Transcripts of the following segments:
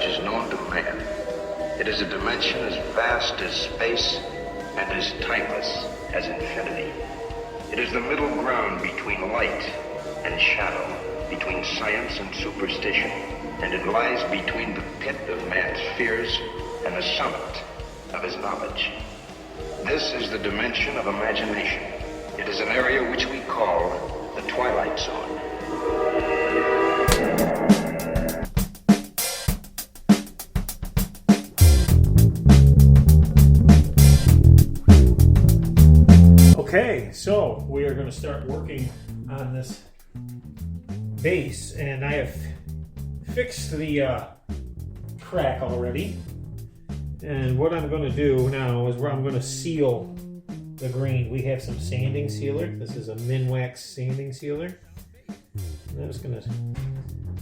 which is known to man. It is a dimension as vast as space and as timeless as infinity. It is the middle ground between light and shadow, between science and superstition, and it lies between the pit of man's fears and the summit of his knowledge. This is the dimension of imagination. It is an area which we call the Twilight Zone. Okay, so we are going to start working on this base, and I have fixed the crack already. And what I'm going to do now is where I'm going to seal the green. We have some sanding sealer. This is a Minwax sanding sealer. And I'm just going to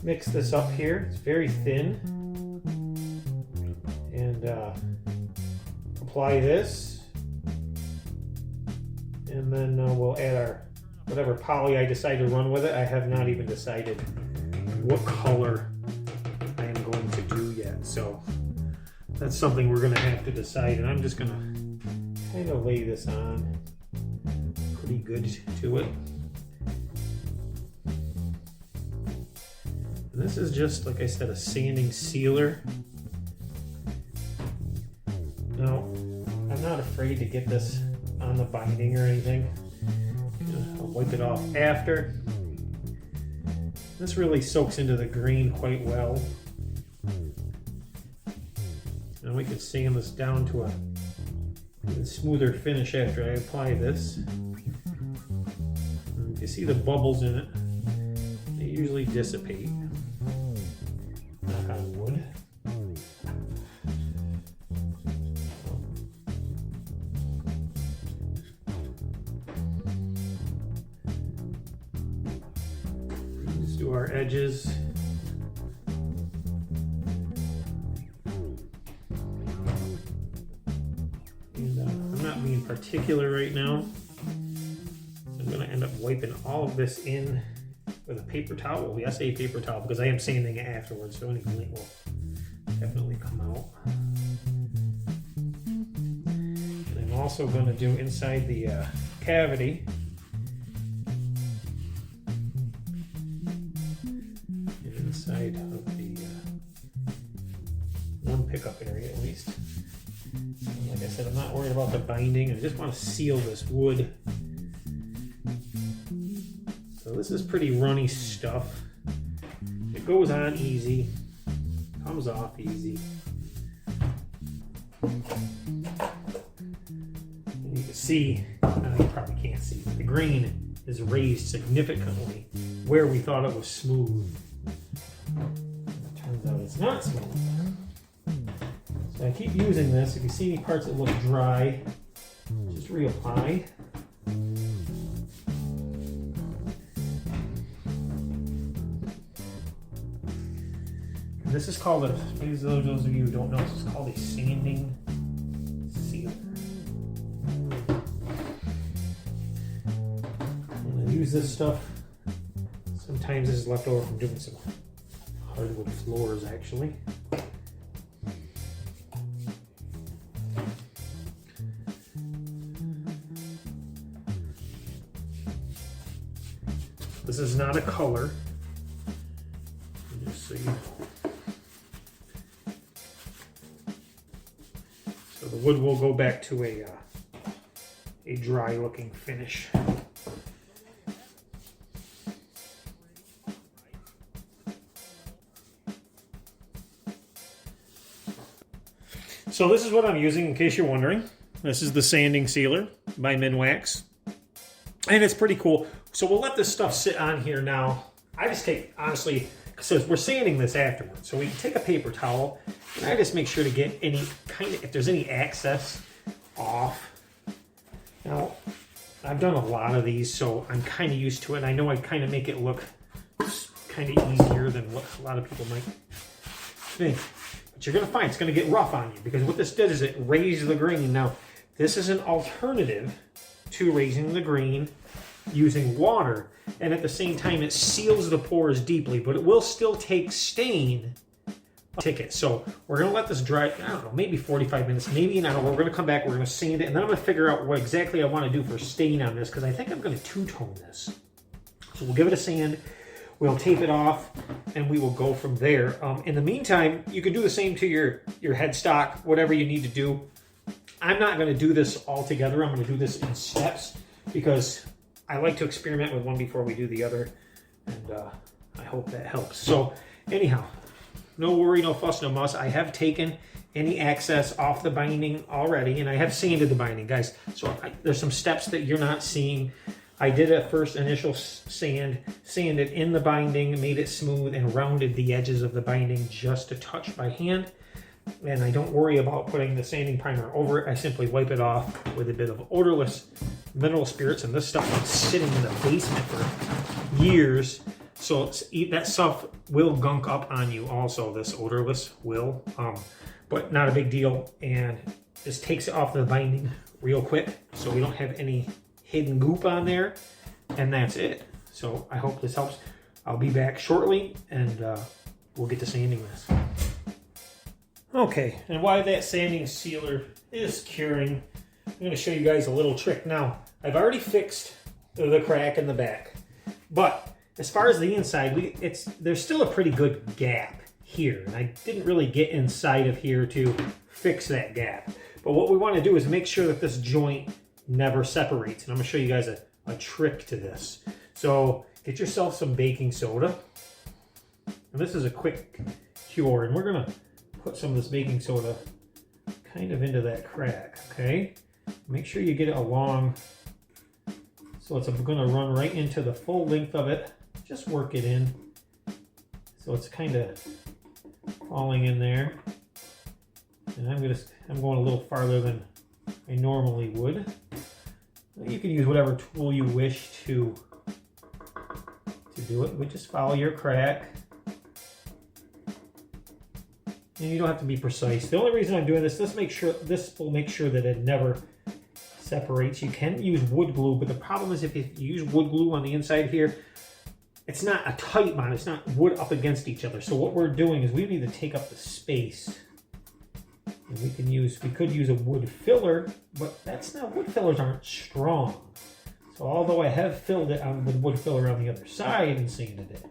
mix this up here. It's very thin. And apply this. And then we'll add our whatever poly I decide to run with it. I have not even decided what color I am going to do yet. So that's something we're going to have to decide. And I'm just going to kind of lay this on pretty good to it. And this is just, like I said, a sanding sealer. Now, I'm not afraid to get this on the binding or anything. I'll wipe it off after. This really soaks into the green quite well. And we can sand this down to a smoother finish after I apply this. And you see the bubbles in it. They usually dissipate. Knock on wood. Do our edges. And I'm not being particular right now. I'm going to end up wiping all of this in with a paper towel. Well, yes, a paper towel, because I am sanding it afterwards, so any glint will definitely come out. And I'm also going to do inside the cavity. Inside of the one pickup area at least. And like I said, I'm not worried about the binding. I just want to seal this wood. So this is pretty runny stuff. It goes on easy, comes off easy. And you can see, you probably can't see, the grain is raised significantly where we thought it was smooth. It turns out it's not smooth. So I keep using this. If you see any parts that look dry, just reapply. And this is called a, maybe those of you who don't know, this is called a sanding sealer. And I use this stuff. Sometimes this is left over from doing some hardwood floors, actually. This is not a color. Just so you know. So the wood will go back to a dry-looking finish. So this is what I'm using, in case you're wondering. This is the sanding sealer by Minwax. And it's pretty cool. So we'll let this stuff sit on here now. I just take, honestly, so we're sanding this afterwards. So we take a paper towel, and I just make sure to get any kind of, if there's any excess off. Now, I've done a lot of these, so I'm kind of used to it. I know I kind of make it look kind of easier than what a lot of people might think. But you're going to find it's going to get rough on you, because what this did is it raised the grain. Now, this is an alternative to raising the grain using water, and at the same time it seals the pores deeply, but it will still take stain ticket. So we're gonna let this dry, I don't know, maybe 45 minutes, maybe an hour. We're gonna come back, we're gonna sand it, and then I'm gonna figure out what exactly I wanna do for stain on this, because I think I'm gonna two-tone this. So we'll give it a sand, we'll tape it off, and we will go from there. In the meantime, you can do the same to your headstock, whatever you need to do. I'm not gonna do this all together. I'm gonna do this in steps, because I like to experiment with one before we do the other, and I hope that helps. So anyhow, no worry, no fuss, no muss. I have taken any excess off the binding already, and I have sanded the binding, guys. So there's some steps that you're not seeing. I did a first initial sanded in the binding, made it smooth, and rounded the edges of the binding just a touch by hand. And I don't worry about putting the sanding primer over it. I simply wipe it off with a bit of odorless mineral spirits, and this stuff was sitting in the basement for years. So that stuff will gunk up on you also, this odorless will, but not a big deal. And this takes it off the binding real quick, so we don't have any hidden goop on there, and that's it. So I hope this helps. I'll be back shortly, and we'll get to sanding this. Okay, and while that sanding sealer is curing, I'm going to show you guys a little trick. Now, I've already fixed the crack in the back, but as far as the inside, there's still a pretty good gap here, and I didn't really get inside of here to fix that gap. But what we want to do is make sure that this joint never separates, and I'm going to show you guys a trick to this. So get yourself some baking soda, and this is a quick cure, and we're going to put some of this baking soda kind of into that crack, okay? Make sure you get it along, so it's going to run right into the full length of it. Just work it in, so it's kind of falling in there. And I'm going a little farther than I normally would. You can use whatever tool you wish to do it, but just follow your crack. And you don't have to be precise. The only reason I'm doing this will make sure that it never separates. You can use wood glue, but the problem is if you use wood glue on the inside here, it's not a tight bond. It's not wood up against each other. So what we're doing is we need to take up the space. And we could use a wood filler, but wood fillers aren't strong. So although I have filled it with wood filler on the other side and sanded it,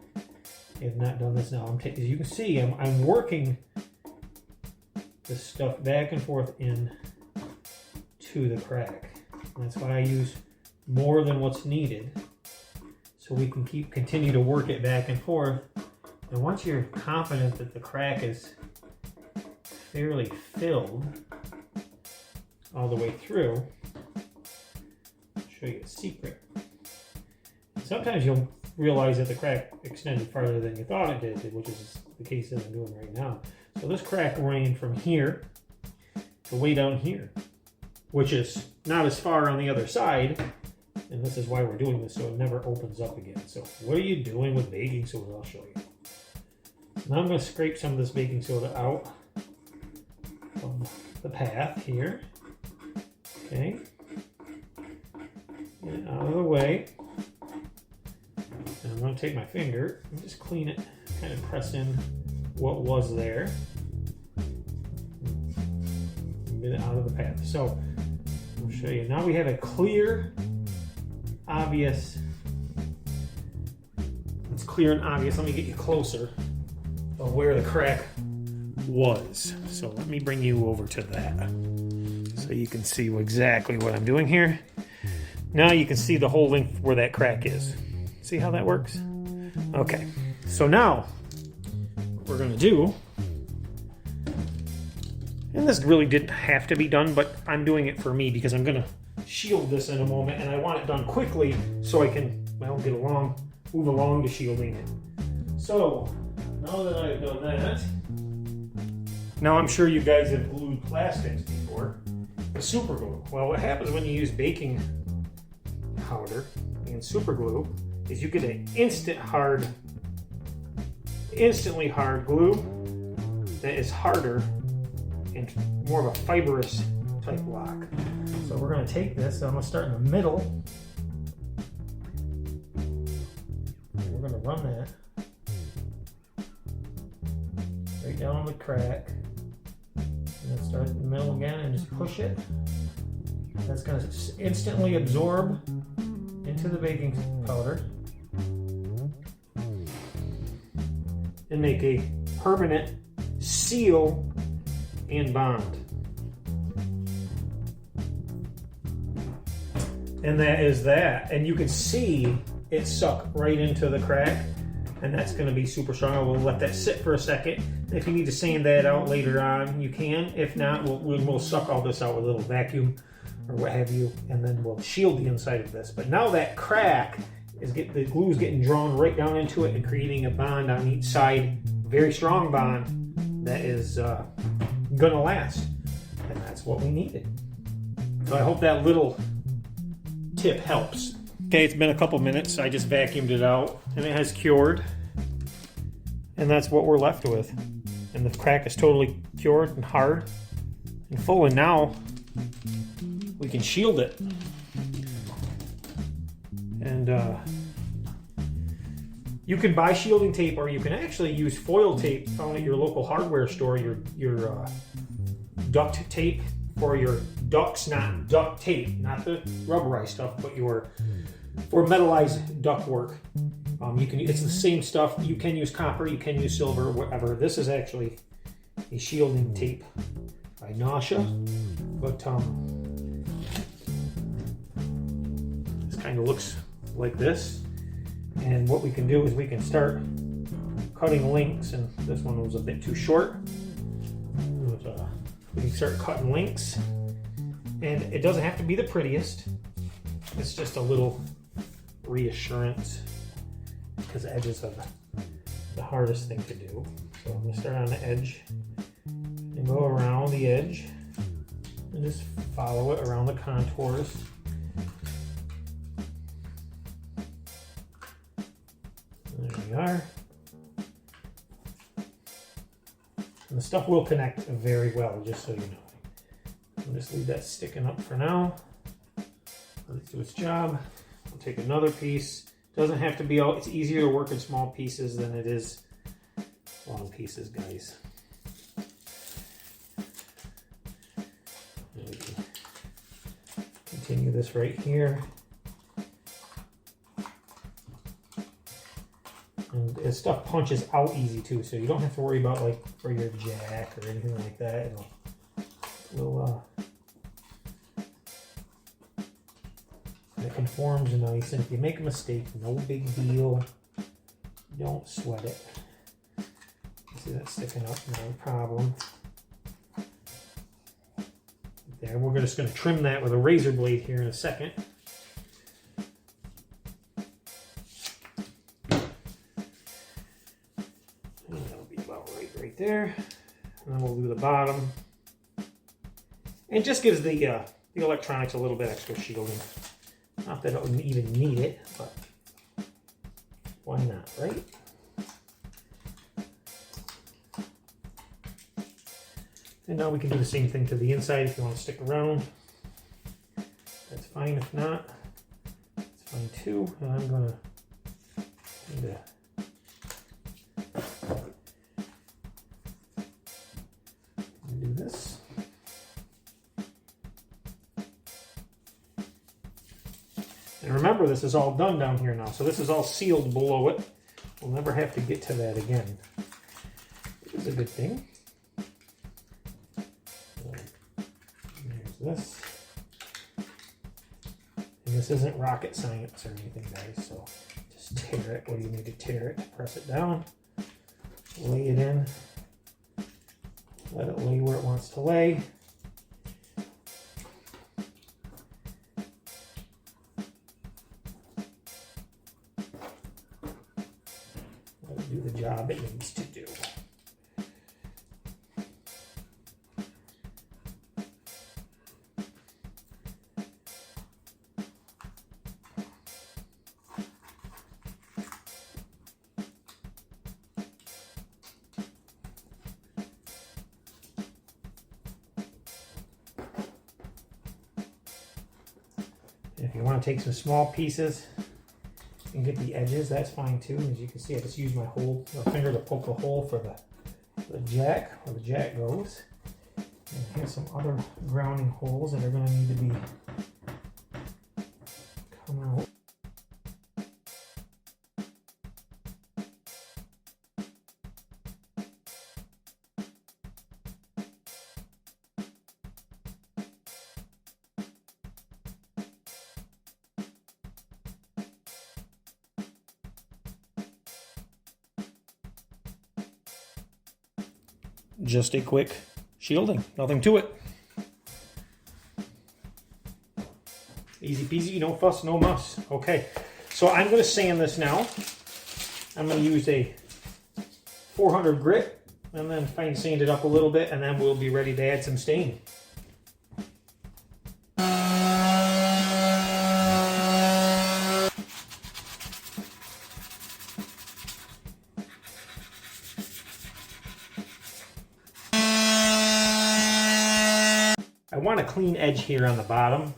I have not done this now. As you can see, I'm working this stuff back and forth in to the crack. And that's why I use more than what's needed, so we can continue to work it back and forth. And once you're confident that the crack is fairly filled all the way through, I'll show you a secret. Sometimes you'll realize that the crack extended farther than you thought it did, which is the case that I'm doing right now. So this crack ran from here to way down here, which is not as far on the other side, and this is why we're doing this, so it never opens up again. So what are you doing with baking soda? I'll show you. Now I'm going to scrape some of this baking soda out from the path here. Okay. Get it out of the way. And I'm going to take my finger and just clean it, kind of press in what was there. Get it out of the path. So I'll show you. Now we have a clear, obvious. It's clear and obvious. Let me get you closer of where the crack was. So let me bring you over to that so you can see exactly what I'm doing here. Now you can see the whole length where that crack is. See how that works? Okay. So now what we're going to do, and this really didn't have to be done, but I'm doing it for me because I'm going to shield this in a moment, and I want it done quickly so I can, move along to shielding it. So, now that I've done that, now I'm sure you guys have glued plastics before with super glue. Well, what happens when you use baking powder and super glue is you get an instantly hard glue that is harder and more of a fibrous type lock. So we're going to take this, I'm going to start in the middle, and we're going to run that right right down the crack. And then start in the middle again and just push it. That's going to instantly absorb into the baking powder and make a permanent seal and bond. And that is that. And you can see it suck right into the crack, and that's going to be super strong. We'll let that sit for a second. If you need to sand that out later on, you can. If not, we'll suck all this out with a little vacuum or what have you, and then we'll shield the inside of this. But now that crack is the glue is getting drawn right down into it and creating a bond on each side, very strong bond that is gonna last, and that's what we needed. So I hope that little tip helps. Okay, it's been a couple minutes. I just vacuumed it out, and it has cured, and that's what we're left with. And the crack is totally cured and hard and full, and now we can shield it. And you can buy shielding tape, or you can actually use foil tape found at your local hardware store, your duct tape for your ducts, not duct tape, not the rubberized stuff, but for metallized duct work. It's the same stuff. You can use copper, you can use silver, whatever. This is actually a shielding tape by Nausea, but this kind of looks like this. And what we can do is we can start cutting links, and this one was a bit too short. We can start cutting links, and it doesn't have to be the prettiest. It's just a little reassurance, because edges are the hardest thing to do. So I'm going to start on the edge and go around the edge and just follow it around the contours. There we are. And the stuff will connect very well, just so you know. I'll just leave that sticking up for now. Let it do its job. I'll take another piece. Doesn't have to be all, it's easier to work in small pieces than it is long pieces, guys. And we can continue this right here. And this stuff punches out easy too, so you don't have to worry about like for your jack or anything like that. It conforms nice, and if you make a mistake, no big deal. Don't sweat it. See that sticking up? No problem. There, we're just going to trim that with a razor blade here in a second. There, and then we'll do the bottom. And it just gives the electronics a little bit extra shielding. Not that it would even need it, but why not, right? And now we can do the same thing to the inside if you want to stick around. That's fine. If not, it's fine too. And I'm gonna do this. And remember, this is all done down here now, so this is all sealed below it. We'll never have to get to that again, which is a good thing. There's this. And this isn't rocket science or anything, guys, so just tear it where you need to tear it. Press it down, lay it in. Let it lay where it wants to lay. Let it do the job it needs to do. If you want to take some small pieces and get the edges, that's fine too. As you can see, I just use my finger to poke a hole for the the jack, where the jack goes. And here's some other grounding holes that are going to need to be come out. Just a quick shielding, nothing to it. Easy peasy, no fuss, no muss. Okay, so I'm going to sand this now. I'm going to use a 400 grit and then fine sand it up a little bit, and then we'll be ready to add some stain. I want a clean edge here on the bottom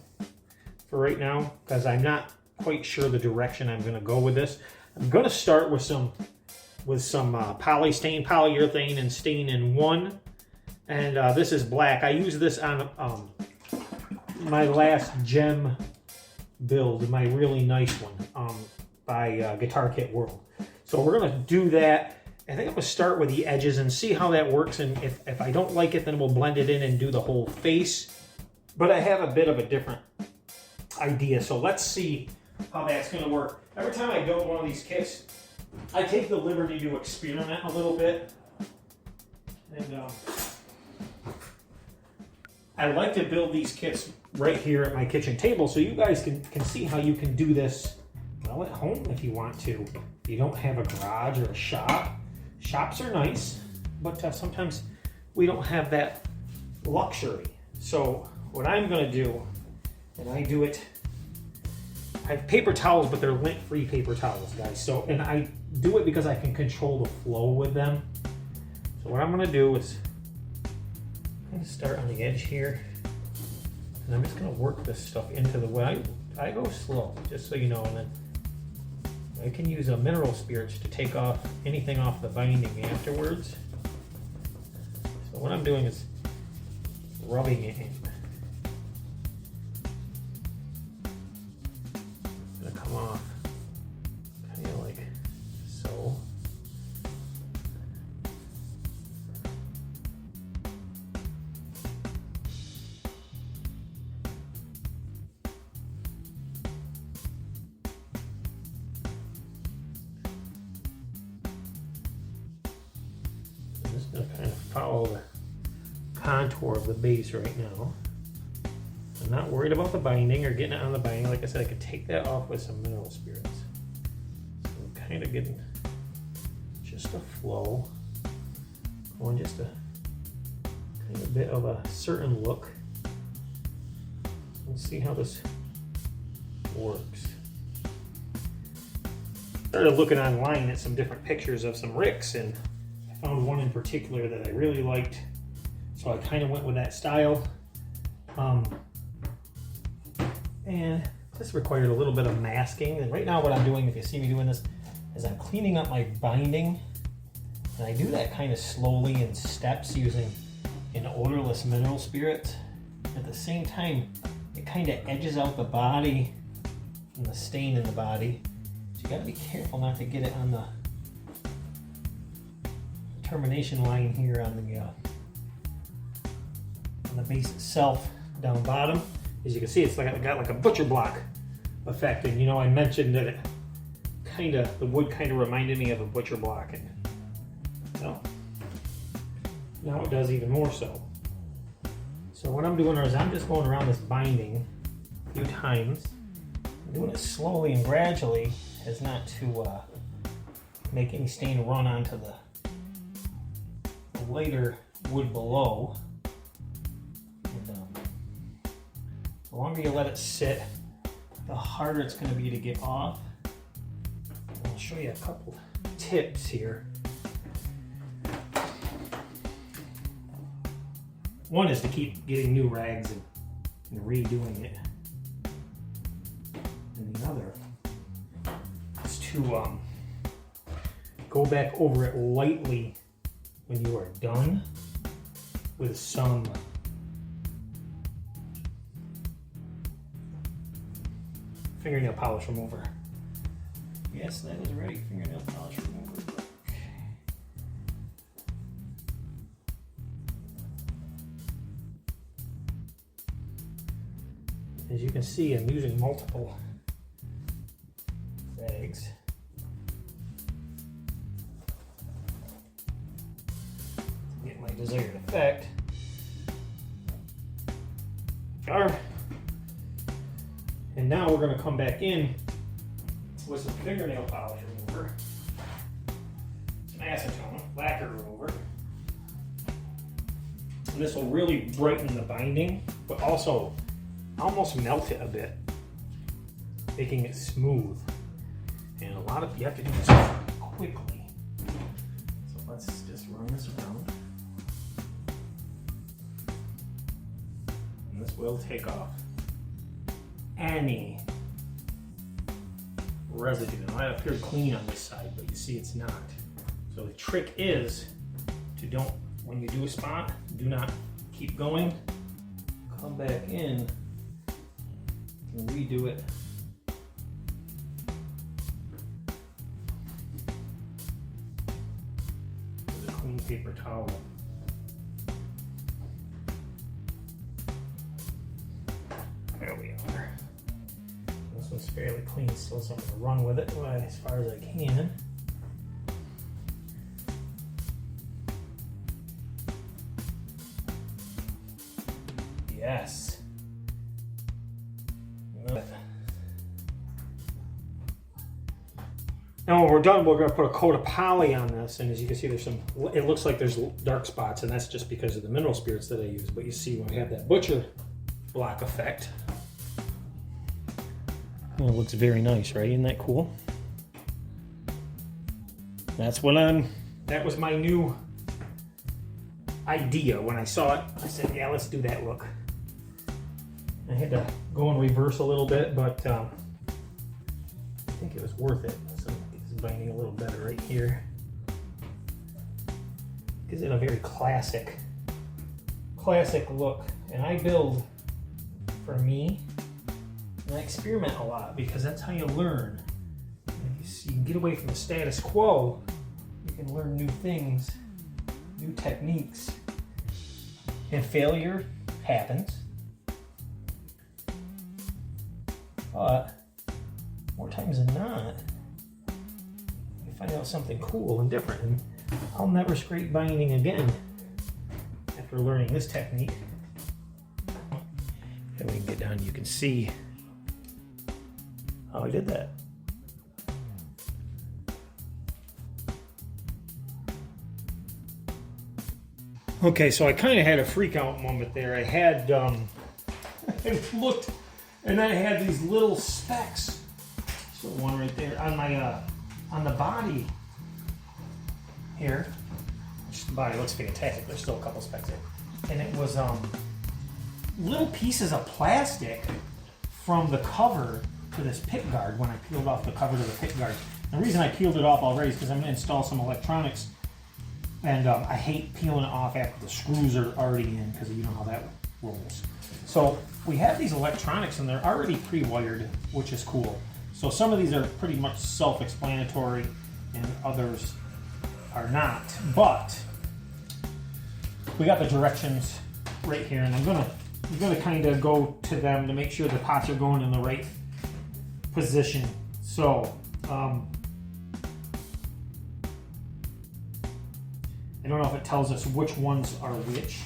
for right now because I'm not quite sure the direction I'm going to go with this. I'm going to start with some poly stain, polyurethane, and stain in 1. And this is black. I used this on my last gem build, my really nice one by Guitar Kit World. So we're going to do that. I think I'm going to start with the edges and see how that works, and if I don't like it, then we'll blend it in and do the whole face. But I have a bit of a different idea, so let's see how that's going to work. Every time I build one of these kits, I take the liberty to experiment a little bit. And I like to build these kits right here at my kitchen table so you guys can see how you can do this, well, at home if you want to. If you don't have a garage or a shop. Shops are nice, but sometimes we don't have that luxury. So what I'm going to do, and I do it, I have paper towels, but they're lint-free paper towels, guys. So, and I do it because I can control the flow with them. So what I'm going to do is I'm going to start on the edge here, and I'm just going to work this stuff into the way. I go slow, just so you know, and then I can use a mineral spirits to take off anything off the binding afterwards. So what I'm doing is rubbing it in. It's gonna come off kind of like so. Follow the contour of the base right now. I'm not worried about the binding or getting it on the binding. Like I said, I could take that off with some mineral spirits. So I'm kind of getting just a flow, going just a kind of bit of a certain look. Let's see how this works. Started looking online at some different pictures of some ricks, and found one in particular that I really liked, so I kind of went with that style. And this required a little bit of masking, and right now what I'm doing, if you see me doing this, is I'm cleaning up my binding, and I do that kind of slowly in steps using an odorless mineral spirit. At the same time, it kind of edges out the body and the stain in the body, so you got to be careful not to get it on the termination line here on the base itself down bottom. As you can see, it's got like a butcher block effect, and you know, I mentioned that the wood kind of reminded me of a butcher block, and well, now it does even more so. So what I'm doing is I'm just going around this binding a few times. I'm doing it slowly and gradually as not to make any stain run onto the lighter wood below. And, the longer you let it sit, the harder it's going to be to get off. I'll show you a couple tips here. One is to keep getting new rags and redoing it. And the other is to go back over it lightly when you are done with some fingernail polish remover. Yes, that is right, fingernail polish remover. As you can see, I'm using multiple bags. To get my desired effect. And now we're going to come back in with some fingernail polish remover, some acetone, lacquer remover. And this will really brighten the binding, but also almost melt it a bit, making it smooth. And a lot of you have to do this quickly. So let's just run this around. And this will take off any residue. Now that appeared clean on this side, but you see it's not. So the trick is to don't, when you do a spot, do not keep going. Come back in and redo it. With a clean paper towel. There we are. This one's fairly clean still, so I'm going to run with it as far as I can. Yes. Now when we're done, we're going to put a coat of poly on this, and as you can see, there's some, it looks like there's dark spots, and that's just because of the mineral spirits that I use. But you see when we have that butcher block effect, well, it looks very nice, right? Isn't that cool? That's what that was my new idea. When I saw it, I said, yeah, let's do that look. I had to go in reverse a little bit, but I think it was worth it. So it's binding a little better right here. Gives it a very classic look. And I build for me, and I experiment a lot because that's how you learn. You can get away from the status quo. You can learn new things, new techniques. And failure happens. But more times than not, you find out something cool and different. And I'll never scrape binding again after learning this technique. And we can get down, you can see how I did that. Okay, so I kind of had a freak out moment there. I had I looked, and then I had these little specks. So one right there on my on the body here. The body looks fantastic. There's still a couple specks there, and it was little pieces of plastic from the cover to this pick guard when I peeled off the cover to the pick guard. And the reason I peeled it off already is because I'm going to install some electronics, and I hate peeling it off after the screws are already in because you know how that rolls. So we have these electronics and they're already pre-wired, which is cool. So some of these are pretty much self-explanatory and others are not. But we got the directions right here, and I'm gonna kind of go to them to make sure the pots are going in the right position. So I don't know if it tells us which ones are which,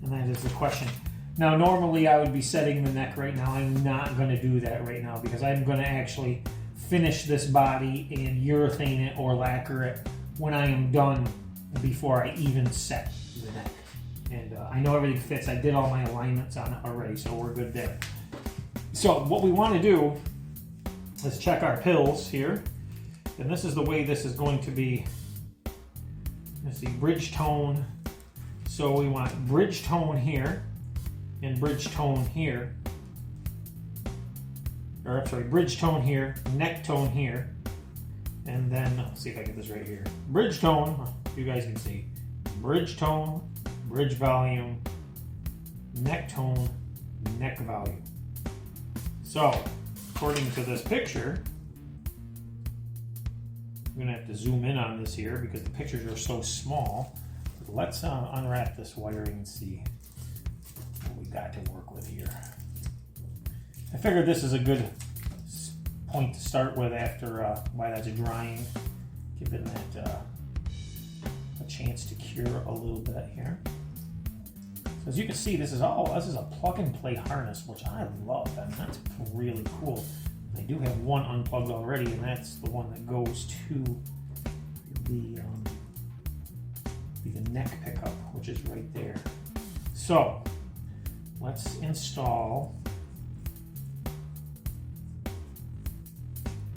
and that is the question. Now normally I would be setting the neck right now. I'm not going to do that right now because I'm going to actually finish this body and urethane it or lacquer it when I am done before I even set the neck. And I know everything fits. I did all my alignments on it already, so we're good there. So what we want to do is check our pills here, and this is the way this is going to be. Let's see, bridge tone. So we want bridge tone here and bridge tone here. Or I'm sorry, bridge tone here, neck tone here, And then, let's see if I get this right here. Bridge tone, you guys can see. Bridge tone, bridge volume, neck tone, neck volume. So, according to this picture, I'm gonna have to zoom in on this here because the pictures are so small. Let's unwrap this wiring and see what we got to work with here. I figured this is a good point to start with after while that's drying, giving that a chance to cure a little bit here. So as you can see, this is a plug and play harness, which I love. I mean, that's really cool. I do have one unplugged already, and that's the one that goes to the neck pickup, which is right there. So let's install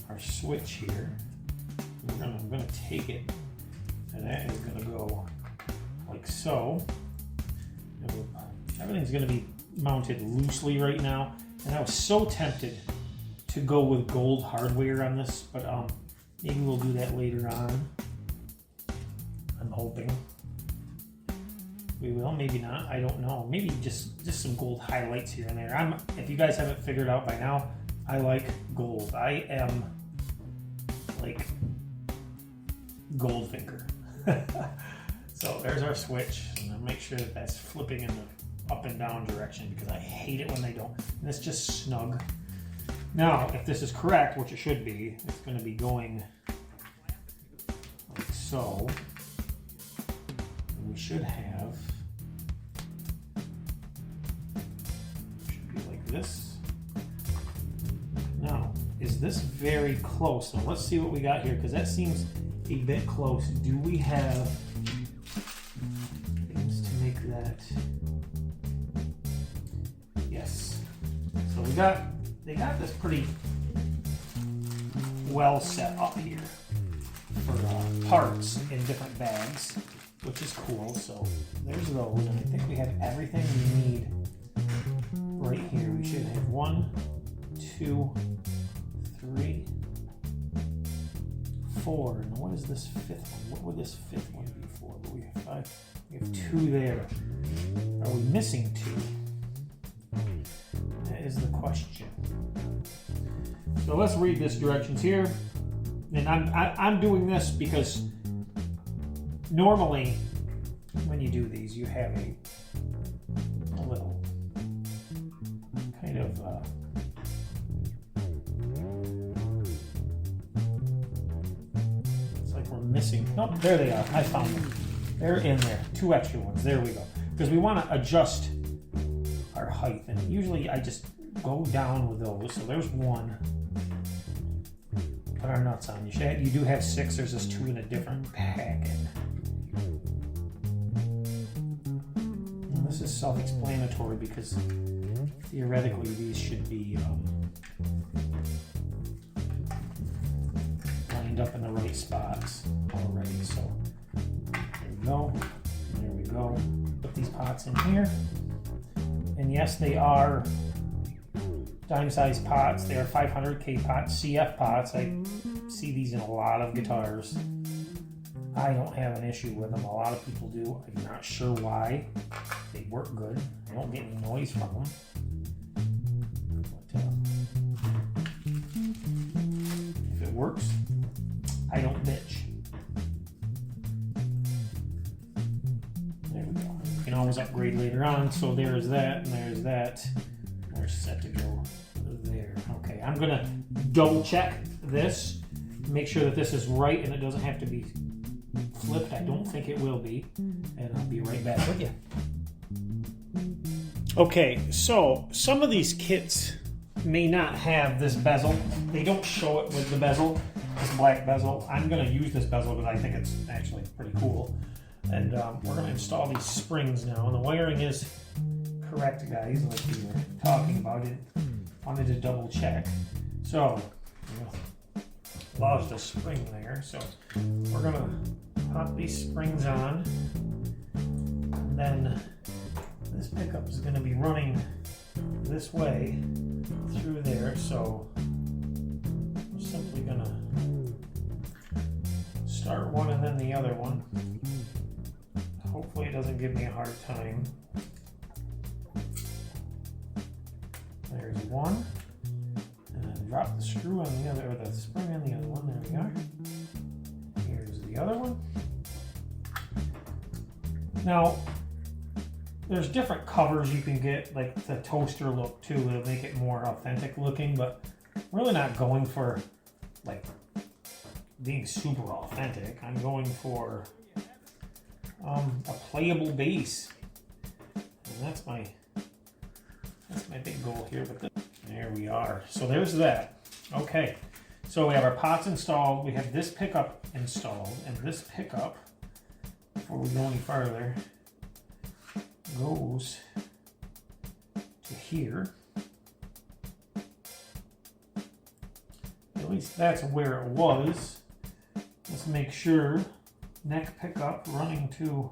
our switch here. I'm going to take it, and that is going to go like so. Everything's going to be mounted loosely right now, and I was so tempted to go with gold hardware on this, but maybe we'll do that later on. I'm hoping we will, maybe not. I don't know. Maybe just some gold highlights here and there. If you guys haven't figured out by now, I like gold. I am like Goldfinger. So there's our switch, and I'll make sure that that's flipping in the up and down direction because I hate it when they don't. And it's just snug. Now, if this is correct, which it should be, it's going to be going like so. And we should be like this. Now, is this very close? So let's see what we got here, because that seems a bit close. Do we have things to make that? Yes. So they got this pretty well set up here for parts in different bags, which is cool. So there's those, and I think we have everything we need right here. We should have 1, 2, 3, 4. And what is this fifth one? What would this fifth one be for? But we have 5. We have 2 there. Are we missing 2? That is the question. So let's read this directions here. And I'm doing this because normally when you do these, you have a little kind of it's like we're missing. Nope, there they are. I found them. They're in there. 2 extra ones. There we go. Because we want to adjust our height, and usually I just go down with those. So there's 1. Put our nuts on. You do have 6. There's just 2 in a different packet. And this is self-explanatory because theoretically these should be lined up in the right spots already. So there we go. There we go. Put these pots in here. And yes, they are dime-sized pots. They are 500K pots, CF pots. I see these in a lot of guitars. I don't have an issue with them. A lot of people do. I'm not sure why. They work good. I don't get any noise from them. But if it works, I don't bitch. There we go. You can always upgrade later on. So there's that, and there's that. We're set to go there. Okay, I'm gonna double check this, make sure that this is right and it doesn't have to be flipped. I don't think it will be, and I'll be right back with you. Okay, so some of these kits may not have this bezel. They don't show it with the bezel, this black bezel. I'm gonna use this bezel because I think it's actually pretty cool. And we're gonna install these springs now, and the wiring is correct, guys, like we were talking about it. Wanted to double check. So lost a spring there, so we're gonna pop these springs on, and then this pickup is gonna be running this way through there, so we're simply gonna start one and then the other one. Hopefully it doesn't give me a hard time. There's one. And then drop the screw on the other, or the spring on the other one. There we are. Here's the other one. Now, there's different covers you can get, like the toaster look too. It'll make it more authentic looking, but I'm really not going for like being super authentic. I'm going for a playable base, and that's my big goal here. But there we are. So there's that. Okay, so we have our pots installed. We have this pickup installed, and this pickup, before we go any farther, goes to here. At least that's where it was. Let's make sure neck pickup running to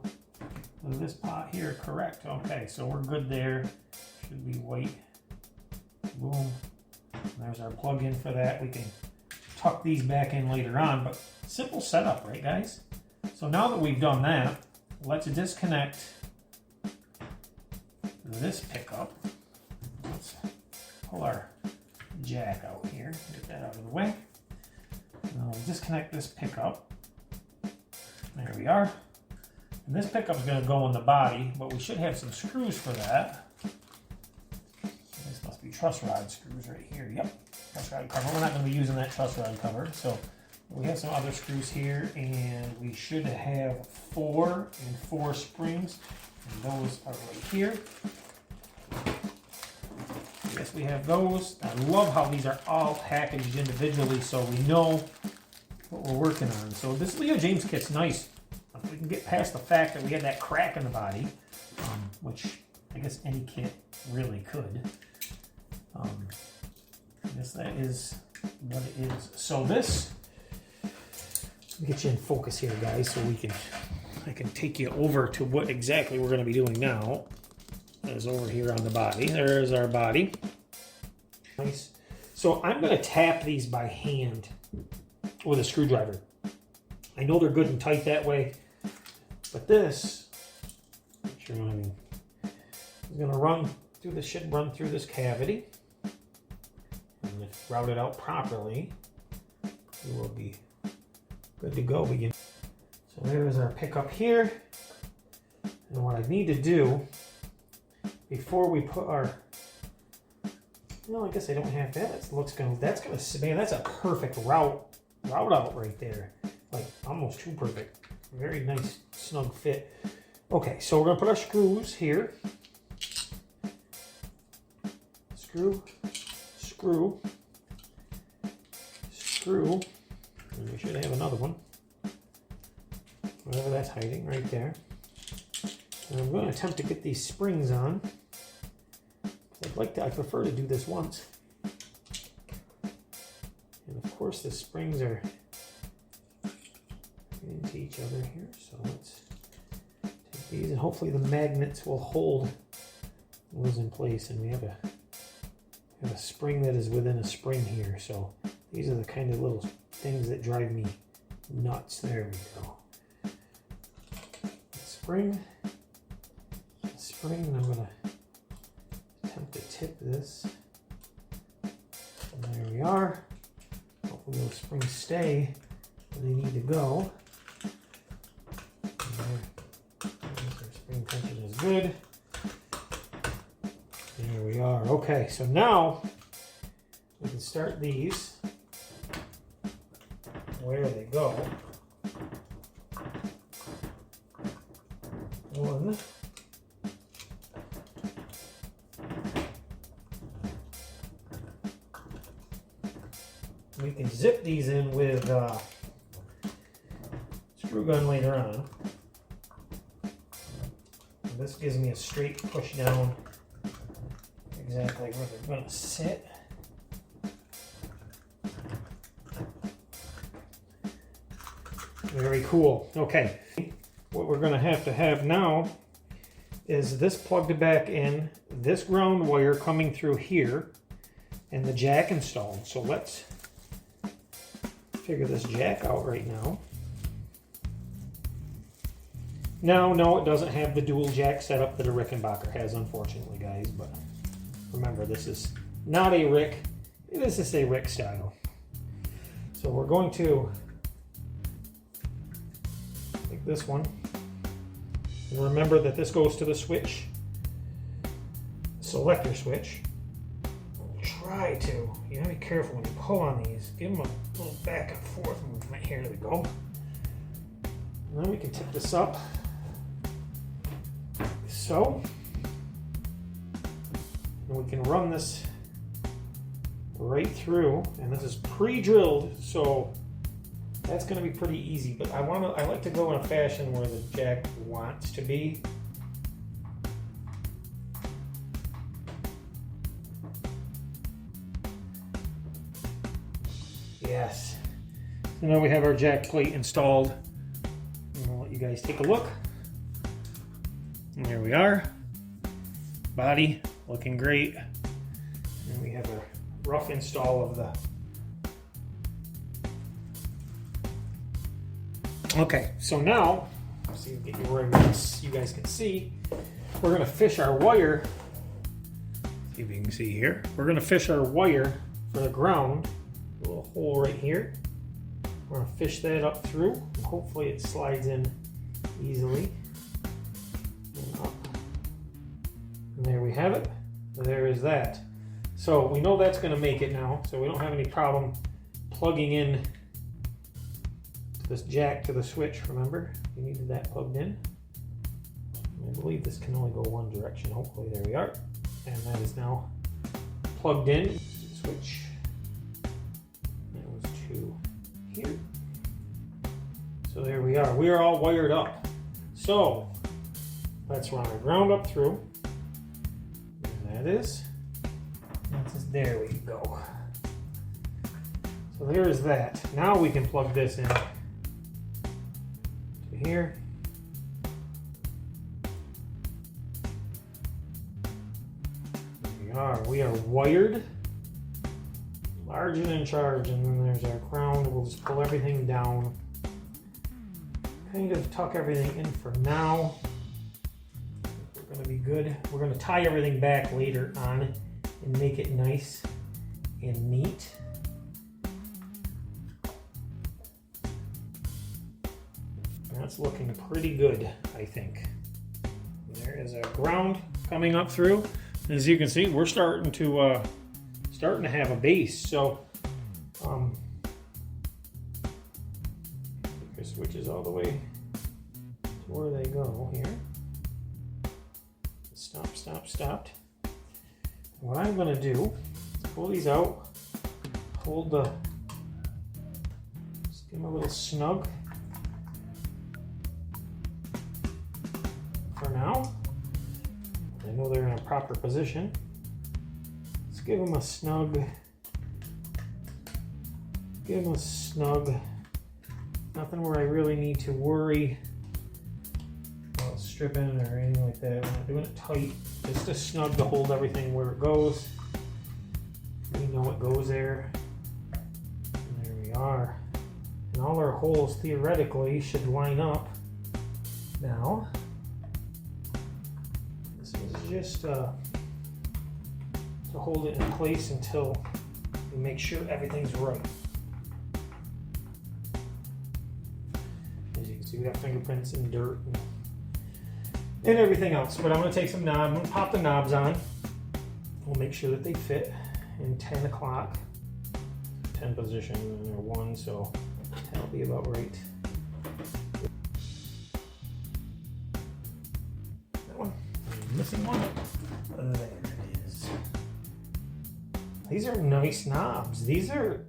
this pot here, correct. Okay, so we're good there. Should be white. Boom. There's our plug-in for that. We can tuck these back in later on, but simple setup, right guys? So now that we've done that, let's disconnect this pickup. Let's pull our jack out here, get that out of the way. Now we'll disconnect this pickup. There we are. And this pickup is going to go in the body, but we should have some screws for that. This must be truss rod screws right here. Yep, truss rod cover. We're not going to be using that truss rod cover, so we have some other screws here, and we should have 4 and 4 springs, and those are right here. Yes, we have those. I love how these are all packaged individually, so we know what we're working on. So this Leo Jaymz kit's nice. If we can get past the fact that we had that crack in the body, which I guess any kit really could. I guess that is what it is. So this, let me get you in focus here, guys, so I can take you over to what exactly we're going to be doing now. Is over here on the body. There's our body. Nice. So I'm going to tap these by hand with a screwdriver. I know they're good and tight that way, but this, is going to run through this. Should run through this cavity, and if routed out properly, we will be good to go. So there's our pickup here, and what I need to do before we put our, well, I guess I don't have that. That's a perfect route out right there. Like almost too perfect. Very nice snug fit. Okay, so we're gonna put our screws here. Screw, screw, screw, and we should have another one. Whatever that's hiding right there. And I'm going to attempt to get these springs on. I prefer to do this once. And of course the springs are into each other here. So let's take these, and hopefully the magnets will hold those in place. And we have a spring that is within a spring here. So these are the kind of little things that drive me nuts. There we go. Spring, and I'm going to attempt to tip this. And there we are. Hopefully those springs stay where they need to go. Our spring tension is good. There we are. Okay, so now we can start these where they go. One. We can zip these in with screw gun later on. And this gives me a straight push down exactly where they're going to sit. Very cool. Okay. What we're going to have now is this plugged back in, this ground wire coming through here, and the jack installed. So let's figure this jack out right now. No, it doesn't have the dual jack setup that a Rickenbacker has, unfortunately, guys. But remember, this is not a Rick. This is a Rick style. So we're going to take this one. And remember that this goes to the switch. Selector switch. Try to. You gotta be careful when you pull on these. Give them a little back and forth movement. Here we go. And then we can tip this up. So. And we can run this right through. And this is pre-drilled, so that's going to be pretty easy. But I like to go in a fashion where the jack wants to be. Yes. So now we have our jack plate installed. I'll let you guys take a look. And there we are. Body looking great. And we have a rough install of the... Okay, so now, see if get you where you guys can see, we're going to fish our wire. See if you can see here. We're going to fish our wire for the ground. A little hole right here. We're going to fish that up through, and hopefully it slides in easily. And up. And there we have it. There is that. So we know that's going to make it now, so we don't have any problem plugging in this jack to the switch. Remember, we needed that plugged in. I believe this can only go one direction. Hopefully, there we are. And that is now plugged in. Switch. That was to here. So there we are. We are all wired up. So let's run our ground up through. And that is. There we go. So there is that. Now we can plug this in to here. We are wired, large and in charge, and then there's our ground. We'll just pull everything down, kind of tuck everything in for now. We're going to be good. We're going to tie everything back later on and make it nice and neat. That's looking pretty good, I think. There is our ground coming up through. As you can see, we're starting to have a base. So, the switches all the way to where they go here. Stopped. What I'm going to do is pull these out, hold the, just give them a little snug for now. I know they're in a proper position. Let's give them a snug. Nothing where I really need to worry about stripping or anything like that. We're not doing it tight. Just a snug to hold everything where it goes. We know it goes there. And there we are. And all our holes theoretically should line up now. Just to hold it in place until we make sure everything's right. As you can see, we got fingerprints and dirt and everything else. But I'm going to take some knobs. I'm going to pop the knobs on. We'll make sure that they fit in 10 o'clock. 10 position and they're 1, so that'll be about right. That one. Missing one. There it is. These are nice knobs. These are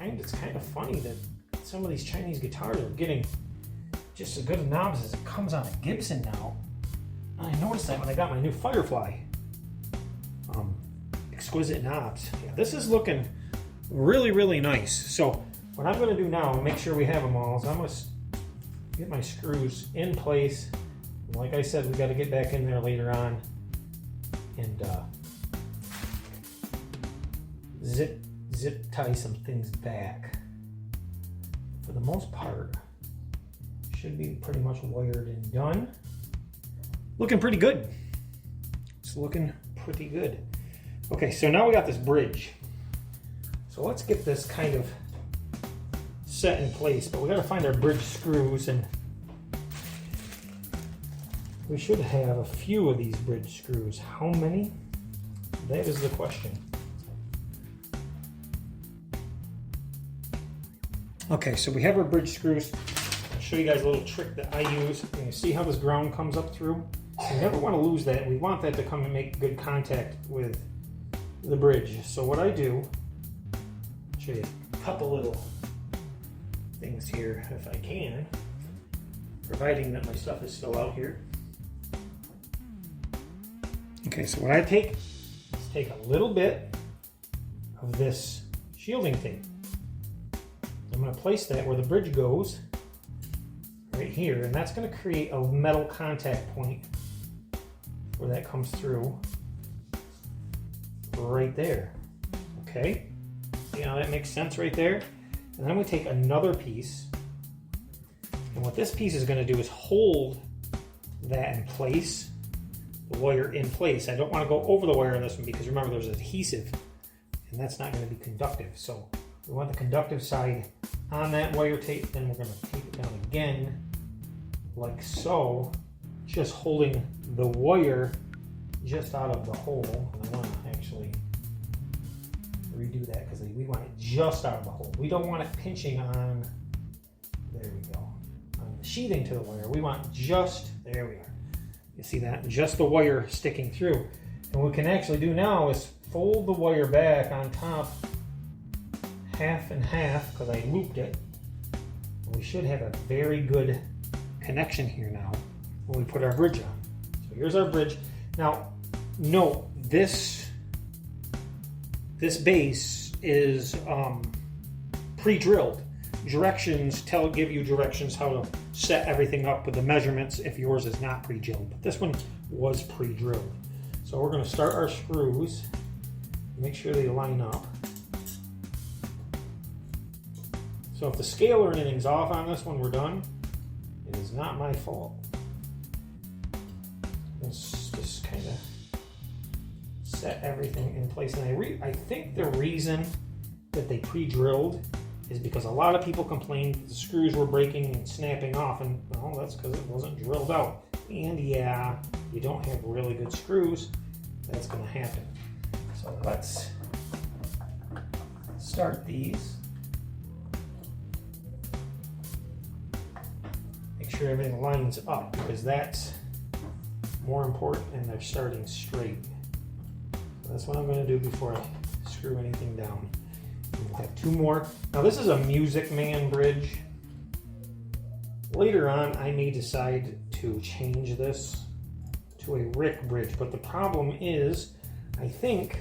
it's kind of funny that some of these Chinese guitars are getting just as good of knobs as it comes on a Gibson now. I noticed that when I got my new Firefly. Exquisite knobs. Yeah, this is looking really, really nice. So what I'm going to do now, and make sure we have them all, is I'm going to get my screws in place. Like I said, we got to get back in there later on and zip tie some things back. For the most part, should be pretty much wired and done. Looking pretty good. It's looking pretty good. Okay, so now we got this bridge. So let's get this kind of set in place, but we gotta find our bridge screws, and we should have a few of these bridge screws. How many? That is the question. Okay, so we have our bridge screws. I'll show you guys a little trick that I use. And you see how this ground comes up through? You never want to lose that. We want that to come and make good contact with the bridge. So what I do, I'll show you a couple little things here if I can, providing that my stuff is still out here. Okay, so what I take is take a little bit of this shielding tape. I'm going to place that where the bridge goes, right here, and that's going to create a metal contact point where that comes through right there. Okay, see how that makes sense right there? And then we take another piece, and what this piece is going to do is hold that in place, the wire in place. I don't want to go over the wire on this one because remember there's adhesive, and that's not going to be conductive. So we want the conductive side on that wire tape, then we're going to tape it down again, like so, just holding the wire just out of the hole. And I want to actually redo that because we want it just out of the hole. We don't want it pinching on, there we go, on the sheathing to the wire. We want just, there we are. You see that? Just the wire sticking through. And what we can actually do now is fold the wire back on top half and half because I looped it. And we should have a very good connection here now when we put our bridge on. So here's our bridge. Now, note this base is pre-drilled. Directions give you directions how to set everything up with the measurements if yours is not pre-drilled. But this one was pre-drilled. So we're going to start our screws. Make sure they line up. So if the scale or anything's off on this when we're done, it is not my fault. Let's just kind of set everything in place. And I think the reason that they pre-drilled is because a lot of people complained that the screws were breaking and snapping off, and well, that's because it wasn't drilled out. And yeah, you don't have really good screws, that's going to happen. So let's start these. Make sure everything lines up because that's more important, and they're starting straight. So that's what I'm going to do before I screw anything down. We'll have two more. Now this is a Music Man bridge. Later on I may decide to change this to a Rick bridge, but the problem is I think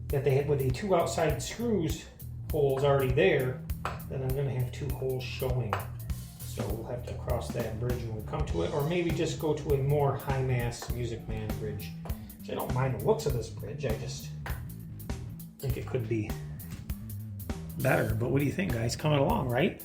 that they had with the two outside screws holes already there, then I'm going to have two holes showing. So we'll have to cross that bridge when we come to it, or maybe just go to a more high mass Music Man bridge. Which I don't mind the looks of this bridge, I just think it could be better. But what do you think, guys? Coming along, right?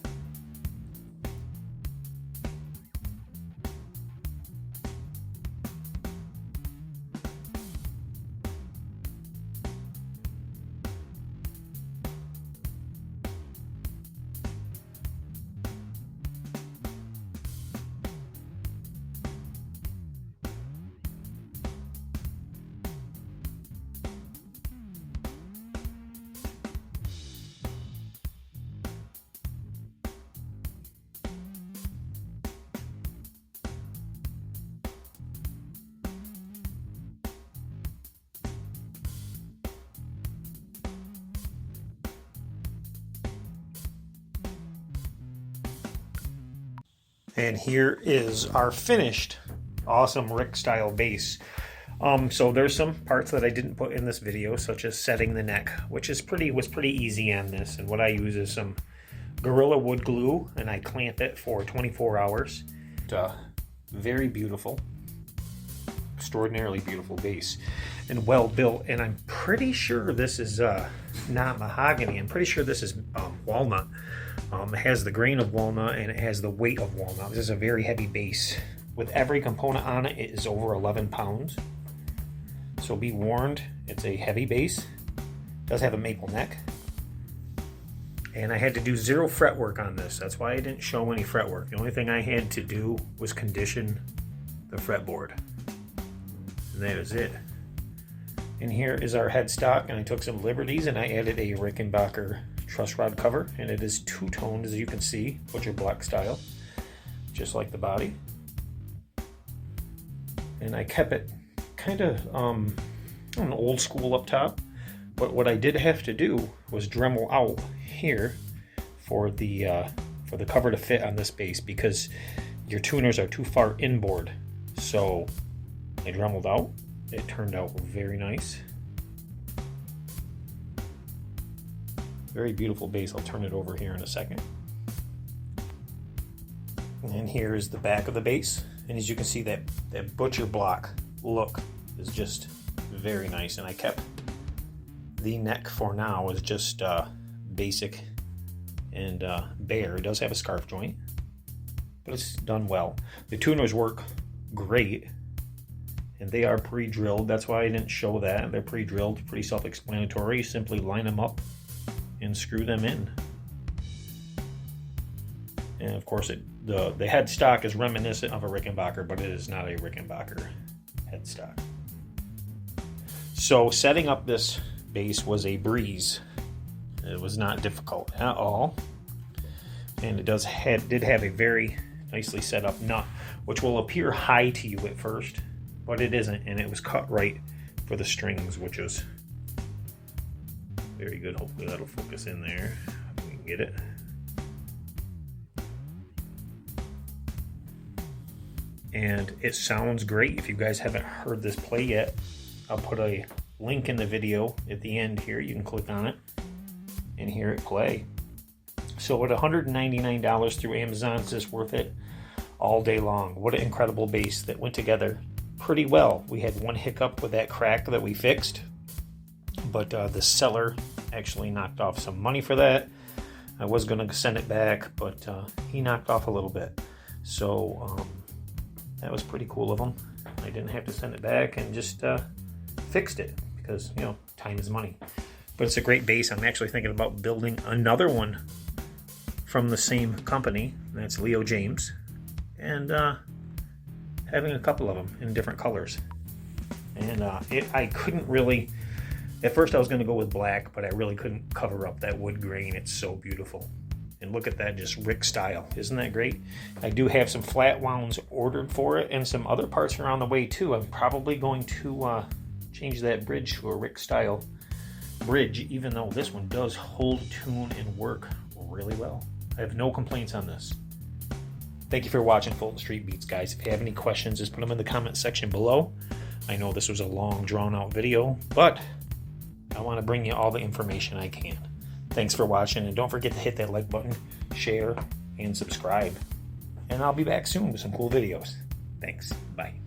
And here is our finished awesome Rick style base. So there's some parts that I didn't put in this video, such as setting the neck, which was pretty easy on this. And what I use is some Gorilla Wood glue, and I clamp it for 24 hours. Very beautiful. extraordinarily beautiful base and well built. And I'm pretty sure this is not mahogany. I'm pretty sure this is walnut. It has the grain of walnut and it has the weight of walnut. This is a very heavy base. With every component on it, it is over 11 pounds. So be warned, it's a heavy base. It does have a maple neck. And I had to do 0 fretwork on this. That's why I didn't show any fretwork. The only thing I had to do was condition the fretboard. And that is it. And here is our headstock, and I took some liberties and I added a Rickenbacker truss rod cover, and it is two-toned, as you can see, butcher block style, just like the body. And I kept it kind of an old school up top, but what I did have to do was Dremel out here for the cover to fit on this base, because your tuners are too far inboard. So I Dremeled out. It turned out very nice. Very beautiful base. I'll turn it over here in a second. And here is the back of the base. And as you can see, that butcher block look is just very nice. And I kept the neck for now is just basic and bare. It does have a scarf joint, but it's done well. The tuners work great, and they are pre-drilled. That's why I didn't show that. They're pre-drilled, pretty self-explanatory. You simply line them up and screw them in. And of course, the headstock is reminiscent of a Rickenbacker, but it is not a Rickenbacker headstock. So setting up this base was a breeze. It was not difficult at all. And it did have a very nicely set up nut, which will appear high to you at first, but it isn't, and it was cut right for the strings, which is very good. Hopefully that'll focus in there. We can get it. And it sounds great. If you guys haven't heard this play yet, I'll put a link in the video at the end here. You can click on it and hear it play. So at $199 through Amazon, is this worth it? All day long. What an incredible bass that went together pretty well. We had one hiccup with that crack that we fixed, but the seller actually knocked off some money for that. I was going to send it back, but he knocked off a little bit. So that was pretty cool of him. I didn't have to send it back and just fixed it, because, you know, time is money. But it's a great bass. I'm actually thinking about building another one from the same company. That's Leo Jaymz. And having a couple of them in different colors. And I couldn't really, at first I was going to go with black, but I really couldn't cover up that wood grain. It's so beautiful. And look at that, just Rick style. Isn't that great? I do have some flat wounds ordered for it and some other parts are on the way too. I'm probably going to change that bridge to a Rick style bridge, even though this one does hold, tune, and work really well. I have no complaints on this. Thank you for watching Fulton Street Beats, guys. If you have any questions, just put them in the comment section below. I know this was a long, drawn-out video, but I want to bring you all the information I can. Thanks for watching, and don't forget to hit that like button, share, and subscribe. And I'll be back soon with some cool videos. Thanks. Bye.